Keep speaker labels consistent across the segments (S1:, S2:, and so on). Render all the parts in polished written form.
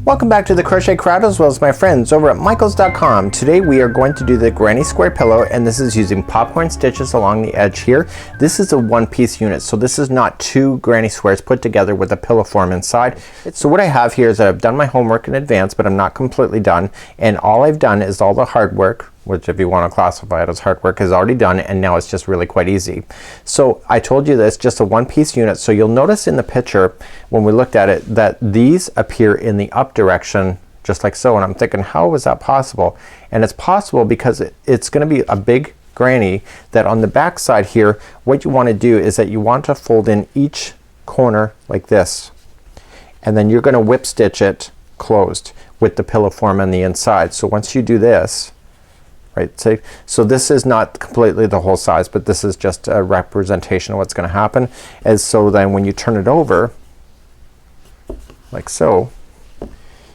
S1: Welcome back to the Crochet Crowd as well as my friends over at michaels.com. Today we are going to do the granny square pillow, and this is using popcorn stitches along the edge here. This is a one-piece unit, so this is not two granny squares put together with a pillow form inside. So what I have here is that I've done my homework in advance, but I'm not completely done, and all I've done is all the hard work, which if you want to classify it as hard work, is already done, and now it's just really quite easy. So I told you this, just a one-piece unit, so you'll notice in the picture when we looked at it that these appear in the up direction just like so, and I'm thinking, how is that possible? And it's possible because it's going to be a big granny that on the back side here, what you want to do is that you want to fold in each corner like this, and then you're going to whip stitch it closed with the pillow form on the inside. So once you do this, right, so this is not completely the whole size, but this is just a representation of what's going to happen. And so then when you turn it over like so,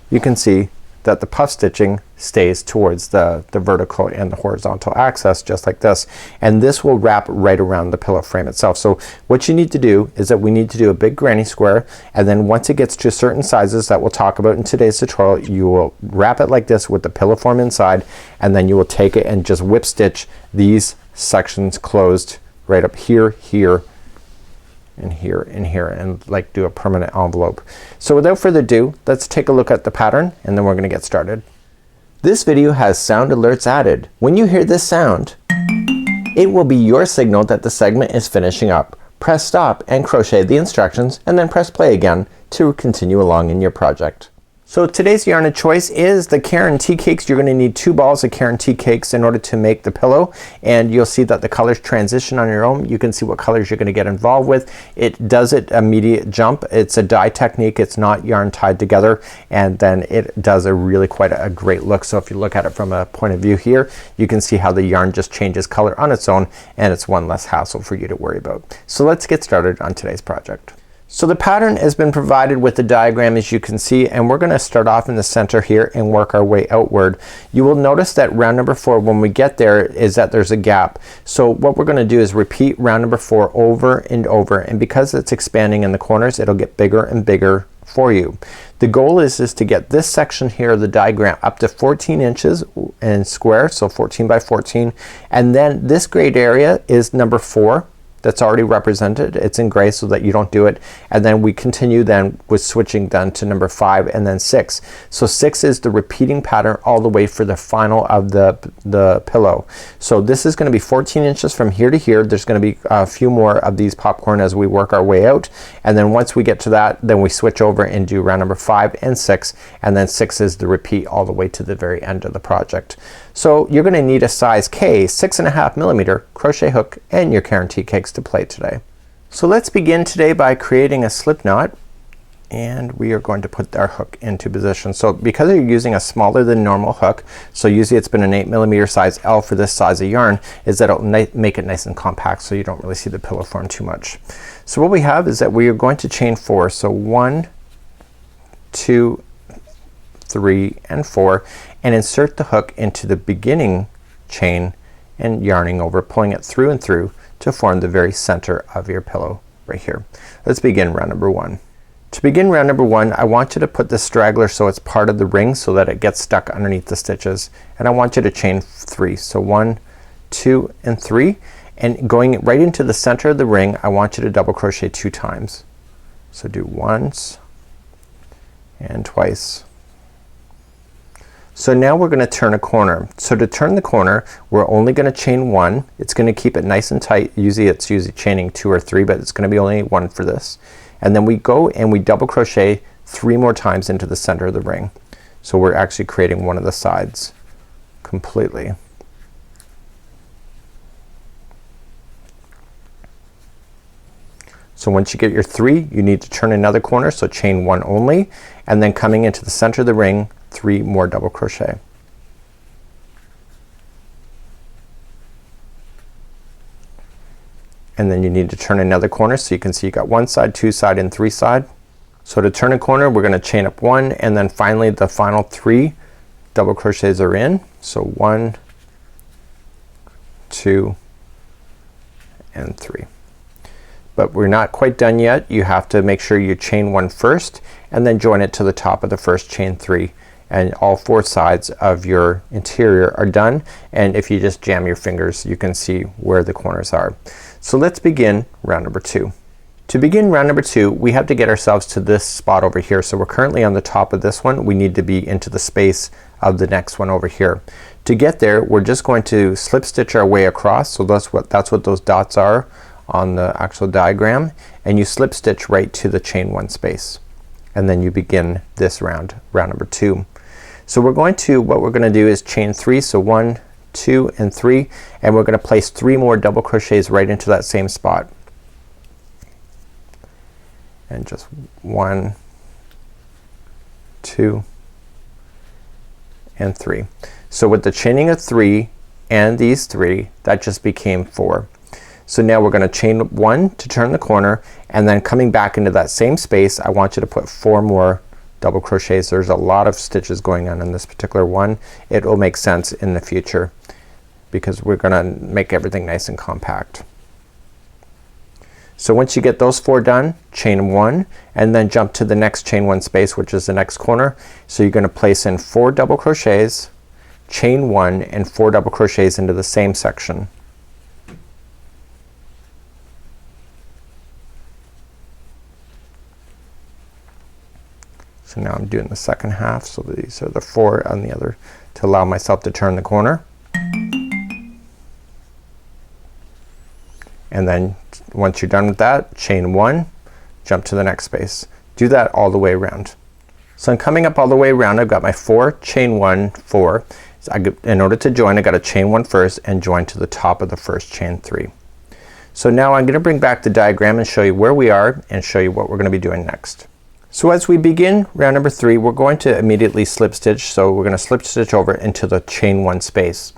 S1: you can see that the puff stitching stays towards the vertical and the horizontal axis just like this, and this will wrap right around the pillow frame itself. So what you need to do is that we need to do a big granny square, and then once it gets to certain sizes that we'll talk about in today's tutorial, you will wrap it like this with the pillow form inside, and then you will take it and just whip stitch these sections closed right up here, here, and here, and here, and like do a permanent envelope. So without further ado, let's take a look at the pattern and then we're gonna get started. This video has sound alerts added. When you hear this sound, it will be your signal that the segment is finishing up. Press stop and crochet the instructions, and then press play again to continue along in your project. So today's yarn of choice is the Karen tea cakes. You're gonna need 2 balls of Karen tea cakes in order to make the pillow, and you'll see that the colors transition on your own. You can see what colors you're gonna get involved with. It does it immediate jump. It's a dye technique. It's not yarn tied together, and then it does a really quite a great look. So if you look at it from a point of view here, you can see how the yarn just changes color on its own, and it's one less hassle for you to worry about. So let's get started on today's project. So the pattern has been provided with the diagram, as you can see, and we're gonna start off in the center here and work our way outward. You will notice that round number 4, when we get there, is that there's a gap. So what we're gonna do is repeat round number 4 over and over, and because it's expanding in the corners, it'll get bigger and bigger for you. The goal is to get this section here of the diagram up to 14 inches in square, so 14 by 14, and then this grayed area is number 4. That's already represented. It's in gray so that you don't do it, and then we continue then with switching then to number 5 and then 6. So 6 is the repeating pattern all the way for the final of the pillow. So this is gonna be 14 inches from here to here. There's gonna be a few more of these popcorn as we work our way out, and then once we get to that, then we switch over and do round number 5 and 6, and then 6 is the repeat all the way to the very end of the project. So you're gonna need a size K 6.5mm crochet hook and your Karen tea cakes to play today. So let's begin today by creating a slip knot, and we are going to put our hook into position. So because you're using a smaller than normal hook, so usually it's been an 8mm size L for this size of yarn, is that it'll make it nice and compact so you don't really see the pillow form too much. So what we have is that we are going to chain 4. So 1, 2, 3, and 4, and insert the hook into the beginning chain and yarning over, pulling it through and through to form the very center of your pillow right here. Let's begin round number 1. To begin round number 1, I want you to put the straggler so it's part of the ring so that it gets stuck underneath the stitches, and I want you to chain 3. So 1, 2, and 3, and going right into the center of the ring, I want you to double crochet 2 times. So do once and twice. So now we're gonna turn a corner. So to turn the corner, we're only gonna chain 1. It's gonna keep it nice and tight. Usually it's chaining 2 or 3, but it's gonna be only 1 for this. And then we go and we double crochet 3 more times into the center of the ring. So we're actually creating one of the sides completely. So once you get your 3, you need to turn another corner, so chain 1 only, and then coming into the center of the ring, 3 more double crochet. And then you need to turn another corner, so you can see you got 1 side, 2 side, and 3 side. So to turn a corner, we're gonna chain up 1, and then finally the final 3 double crochets are in. So 1, 2, and 3. but we're not quite done yet. You have to make sure you chain 1 first and then join it to the top of the first chain 3, and all 4 sides of your interior are done. And if you just jam your fingers, you can see where the corners are. So let's begin round number 2. To begin round number 2, we have to get ourselves to this spot over here. So we're currently on the top of this one. We need to be into the space of the next one over here. To get there, we're just going to slip stitch our way across. So that's what those dots are on the actual diagram, and you slip stitch right to the chain 1 space, and then you begin this round number 2. So what we're gonna do is chain 3. So 1, 2 and 3, and we're gonna place 3 more double crochets right into that same spot, and just 1, 2 and 3. So with the chaining of 3 and these 3, that just became 4. So now we're gonna chain 1 to turn the corner, and then coming back into that same space, I want you to put 4 more double crochets. There's a lot of stitches going on in this particular one. It will make sense in the future because we're gonna make everything nice and compact. So once you get those 4 done, chain 1 and then jump to the next chain 1 space, which is the next corner. So you're gonna place in 4 double crochets, chain 1 and 4 double crochets into the same section. So now I'm doing the second half, so these are the 4 on the other to allow myself to turn the corner. And then once you're done with that, chain 1, jump to the next space. Do that all the way around. So I'm coming up all the way around. I've got my 4, chain 1, 4. So in order to join, I gotta chain 1 first and join to the top of the first chain 3. So now I'm gonna bring back the diagram and show you where we are and show you what we're gonna be doing next. So as we begin round number 3, we're going to immediately slip stitch. So we're gonna slip stitch over into the chain 1 space.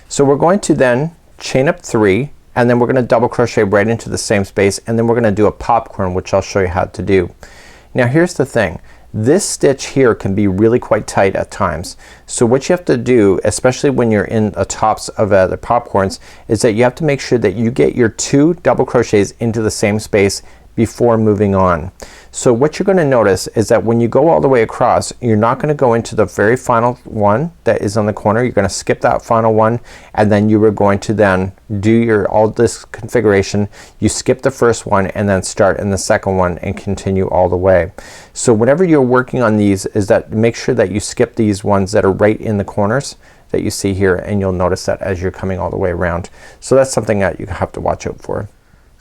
S1: So we're going to then chain up 3, and then we're gonna double crochet right into the same space, and then we're gonna do a popcorn, which I'll show you how to do. Now here's the thing. This stitch here can be really quite tight at times. So what you have to do, especially when you're in the tops of the popcorns, is that you have to make sure that you get your 2 double crochets into the same space before moving on. So what you're gonna notice is that when you go all the way across, you're not gonna go into the very final one that is on the corner. You're gonna skip that final one, and then you are going to then do all this configuration. You skip the first one and then start in the second one and continue all the way. So whenever you're working on these, is that make sure that you skip these ones that are right in the corners that you see here, and you'll notice that as you're coming all the way around. So that's something that you have to watch out for.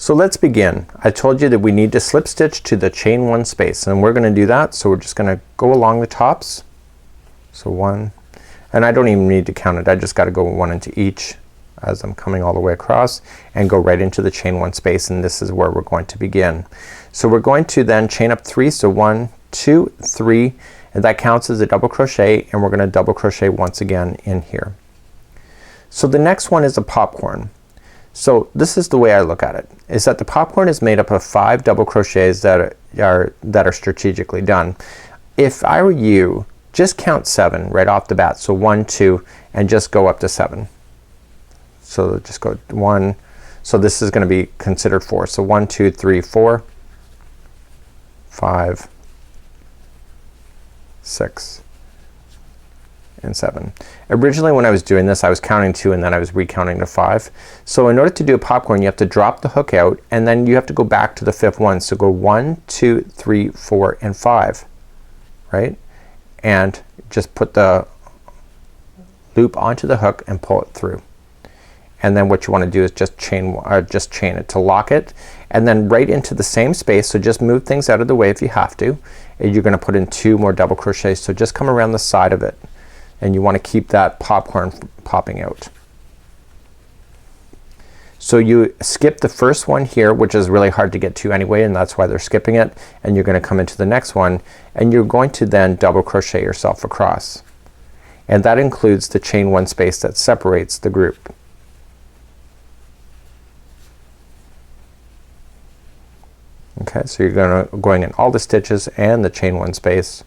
S1: So let's begin. I told you that we need to slip stitch to the chain 1 space, and we're gonna do that. So we're just gonna go along the tops. So 1, and I don't even need to count it. I just gotta go 1 into each as I'm coming all the way across and go right into the chain 1 space, and this is where we're going to begin. So we're going to then chain up 3. So 1, 2, 3, and that counts as a double crochet, and we're gonna double crochet once again in here. So the next one is a popcorn. So this is the way I look at it, is that the popcorn is made up of 5 double crochets that are strategically done. If I were you, just count 7 right off the bat. So 1, 2, and just go up to 7. So just go 1. So this is gonna be considered 4. So 1, 2, 3, 4, 5, 6 and 7. Originally when I was doing this, I was counting 2 and then I was recounting to 5. So in order to do a popcorn, you have to drop the hook out, and then you have to go back to the 5th one. So go 1, 2, 3, 4 and 5, right? And just put the loop onto the hook and pull it through. And then what you want to do is just chain it to lock it, and then right into the same space. So just move things out of the way if you have to, and you're gonna put in 2 more double crochets. So just come around the side of it, and you want to keep that popcorn popping out. So you skip the first one here, which is really hard to get to anyway, and that's why they're skipping it, and you're gonna come into the next one, and you're going to then double crochet yourself across, and that includes the chain 1 space that separates the group. Okay, so you're going in all the stitches and the chain 1 space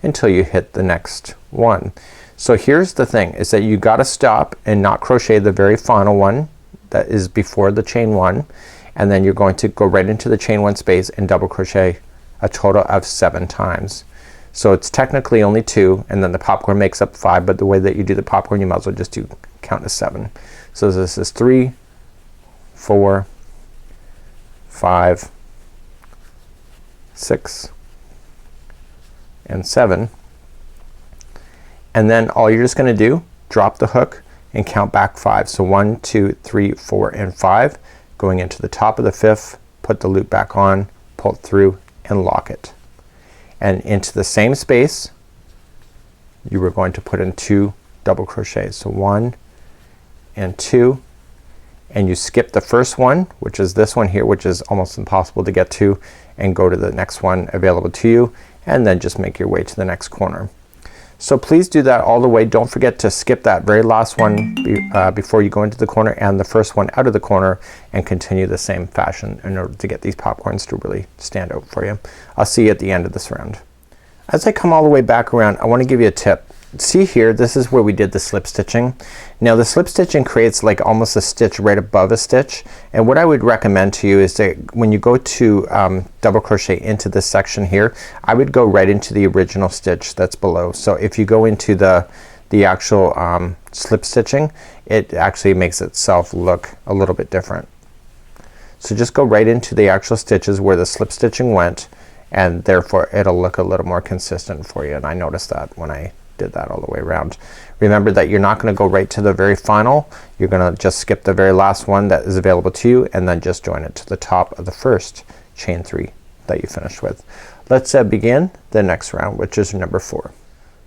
S1: until you hit the next one. So here's the thing, is that you gotta stop and not crochet the very final one that is before the chain 1, and then you're going to go right into the chain 1 space and double crochet a total of 7 times. So it's technically only 2, and then the popcorn makes up 5, but the way that you do the popcorn you might as well just do count to 7. So this is 3, 4, 5, 6, and 7. And then all you're just gonna do, drop the hook and count back 5. So 1, 2, 3, 4, and 5. Going into the top of the 5th, put the loop back on, pull it through, and lock it. And into the same space you were going to put in 2 double crochets. So 1 and 2, and you skip the first one, which is this one here, which is almost impossible to get to, and go to the next one available to you, and then just make your way to the next corner. So please do that all the way. Don't forget to skip that very last one before you go into the corner, and the first one out of the corner, and continue the same fashion in order to get these popcorns to really stand out for you. I'll see you at the end of this round. As I come all the way back around, I want to give you a tip. See here, this is where we did the slip stitching. Now the slip stitching creates like almost a stitch right above a stitch, and what I would recommend to you is that when you go to double crochet into this section here, I would go right into the original stitch that's below. So if you go into the actual slip stitching, it actually makes itself look a little bit different. So just go right into the actual stitches where the slip stitching went, and therefore it'll look a little more consistent for you. And I noticed that when I did that all the way around. Remember that you're not gonna go right to the very final. You're gonna just skip the very last one that is available to you, and then just join it to the top of the first chain 3 that you finished with. Let's begin the next round, which is number 4.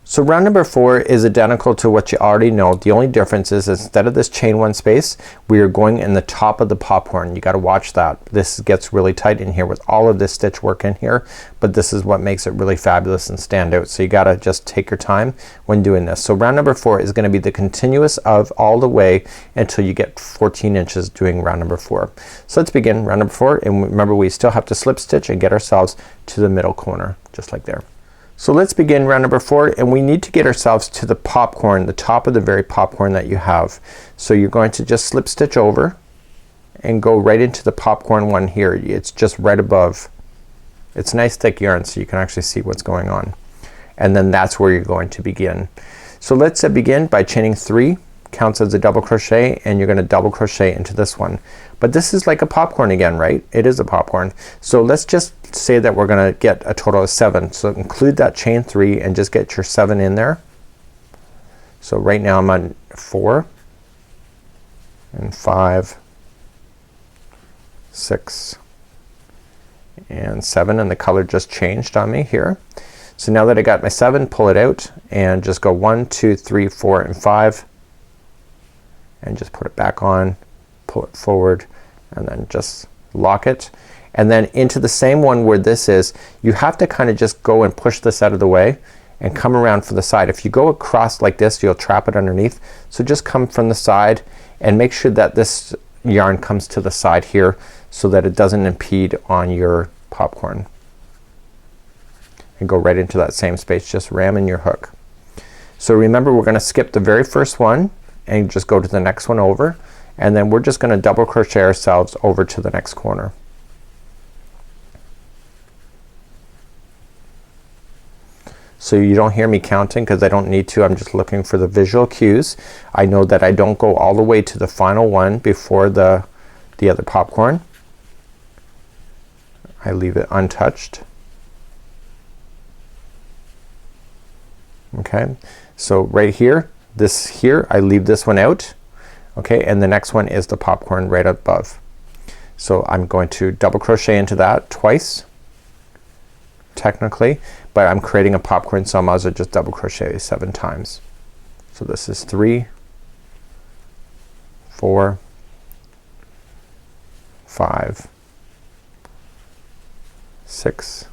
S1: So round number 4 is identical to what you already know. The only difference is instead of this chain 1 space, we are going in the top of the popcorn. You gotta watch that. This gets really tight in here with all of this stitch work in here, but this is what makes it really fabulous and stand out. So you gotta just take your time when doing this. So round number 4 is gonna be the continuous of all the way until you get 14 inches doing round number 4. So let's begin round number 4, and remember we still have to slip stitch and get ourselves to the middle corner just like there. So let's begin round number 4, and we need to get ourselves to the popcorn, the top of the very popcorn that you have. So you're going to just slip stitch over and go right into the popcorn one here. It's just right above. It's nice thick yarn so you can actually see what's going on, and then that's where you're going to begin. So let's begin by chaining 3, counts as a double crochet, and you're gonna double crochet into this one. But this is like a popcorn again, right? It is a popcorn. So let's just say that we're gonna get a total of 7. So include that chain 3 and just get your 7 in there. So right now I'm on 4 and 5, 6 and 7, and the color just changed on me here. So now that I got my 7, pull it out and just go 1, 2, 3, 4 and 5, and just put it back on, pull it forward, and then just lock it. And then into the same one where this is, you have to kind of just go and push this out of the way and come around from the side. If you go across like this, you'll trap it underneath. So just come from the side and make sure that this yarn comes to the side here so that it doesn't impede on your popcorn. And go right into that same space, just ram in your hook. So remember, we're gonna skip the very first one and just go to the next one over, and then we're just gonna double crochet ourselves over to the next corner. So you don't hear me counting because I don't need to. I'm just looking for the visual cues. I know that I don't go all the way to the final one before the other popcorn. I leave it untouched. Okay, so right here, this here, I leave this one out. Okay, and the next one is the popcorn right above. So I'm going to double crochet into that twice technically, but I'm creating a popcorn, so I might as well just double crochet 7 times. So this is 3, 4, 5, 6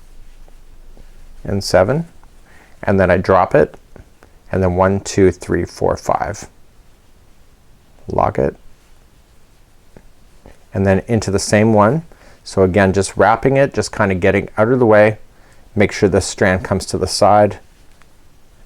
S1: and 7, and then I drop it, and then 1, 2, 3, 4, 5. Lock it, and then into the same one. So again, just wrapping it, just kind of getting out of the way. Make sure this strand comes to the side,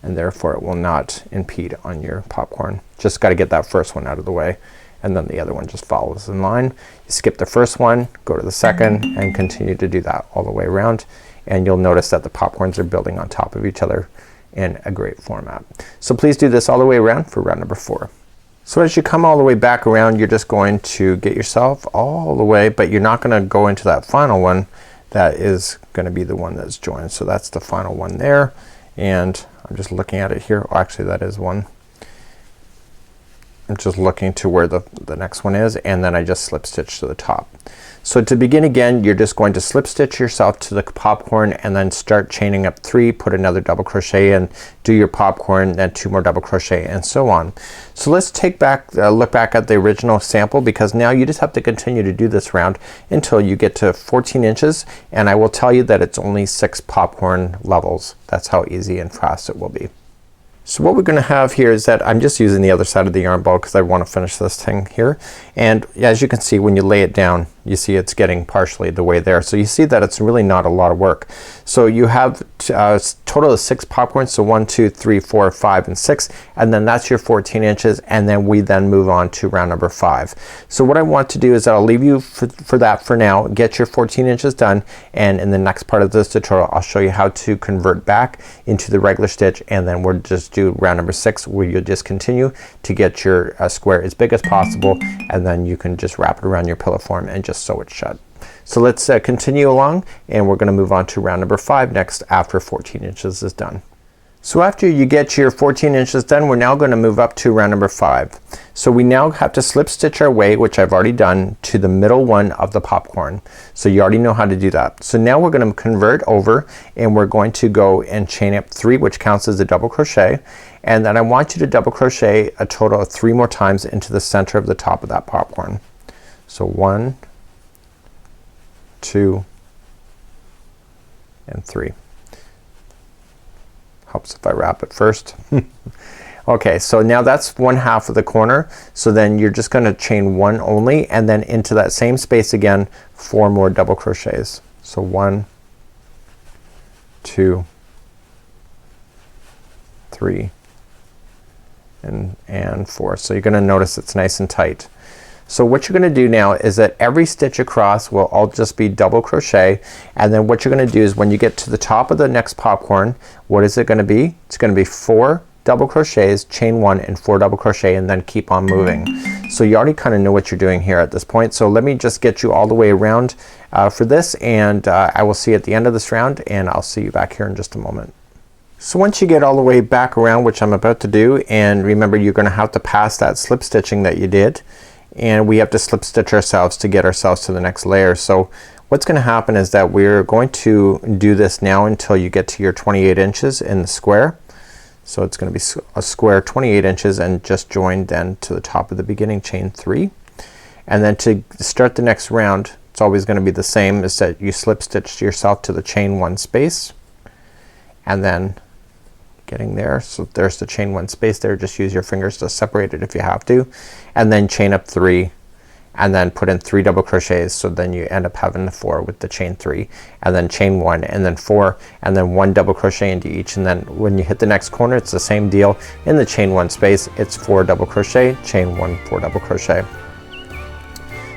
S1: and therefore it will not impede on your popcorn. Just got to get that first one out of the way, and then the other one just follows in line. You skip the first one, go to the second, and continue to do that all the way around, and you'll notice that the popcorns are building on top of each other in a great format. So please do this all the way around for round number 4. So as you come all the way back around, you're just going to get yourself all the way, but you're not gonna go into that final one. That is gonna be the one that's joined. So that's the final one there, and I'm just looking at it here. Oh, actually that is one. I'm just looking to where the next one is, and then I just slip stitch to the top. So to begin again, you're just going to slip stitch yourself to the popcorn and then start chaining up 3, put another double crochet in, do your popcorn, then 2 more double crochet, and so on. So let's take back look back at the original sample, because now you just have to continue to do this round until you get to 14 inches, and I will tell you that it's only 6 popcorn levels. That's how easy and fast it will be. So what we're gonna have here is that I'm just using the other side of the yarn ball because I want to finish this thing here, and as you can see when you lay it down, you see it's getting partially the way there. So you see that it's really not a lot of work. So you have total of 6 popcorns, so 1, 2, 3, 4, 5, and 6, and then that's your 14 inches, and then we then move on to round number 5. So what I want to do is that I'll leave you for that for now. Get your 14 inches done, and in the next part of this tutorial I'll show you how to convert back into the regular stitch, and then we'll just do round number 6 where you'll just continue to get your square as big as possible, and then you can just wrap it around your pillow form and just sew it shut. So let's continue along, and we're gonna move on to round number 5 next after 14 inches is done. So after you get your 14 inches done, we're now gonna move up to round number 5. So we now have to slip stitch our way, which I've already done, to the middle one of the popcorn. So you already know how to do that. So now we're gonna convert over, and we're going to go and chain up 3, which counts as a double crochet, and then I want you to double crochet a total of 3 more times into the center of the top of that popcorn. So 1, 2, and 3. Helps if I wrap it first. Okay, so now that's 1/2 of the corner. So then you're just gonna chain 1 only, and then into that same space again 4 more double crochets. So 1, 2, 3, and 4. So you're gonna notice it's nice and tight. So what you're gonna do now is that every stitch across will all just be double crochet, and then what you're gonna do is when you get to the top of the next popcorn, what is it gonna be? It's gonna be 4 double crochets, chain 1, and 4 double crochet, and then keep on moving. So you already kinda know what you're doing here at this point. So let me just get you all the way around for this, and I will see you at the end of this round, and I'll see you back here in just a moment. So once you get all the way back around, which I'm about to do, and remember you're gonna have to pass that slip stitching that you did, and we have to slip stitch ourselves to get ourselves to the next layer. So what's gonna happen is that we're going to do this now until you get to your 28 inches in the square. So it's gonna be a square 28 inches, and just join then to the top of the beginning, chain 3, and then to start the next round it's always gonna be the same, is that you slip stitch yourself to the chain 1 space, and then getting there, so there's the chain 1 space there. Just use your fingers to separate it if you have to, and then chain up 3, and then put in 3 double crochets, so then you end up having the 4 with the chain 3, and then chain 1, and then 4, and then 1 double crochet into each, and then when you hit the next corner it's the same deal. In the chain 1 space it's 4 double crochet, chain 1, 4 double crochet.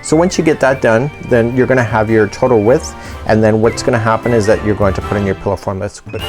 S1: So once you get that done, then you're gonna have your total width, and then what's gonna happen is that you're going to put in your pillow form. Let's quit.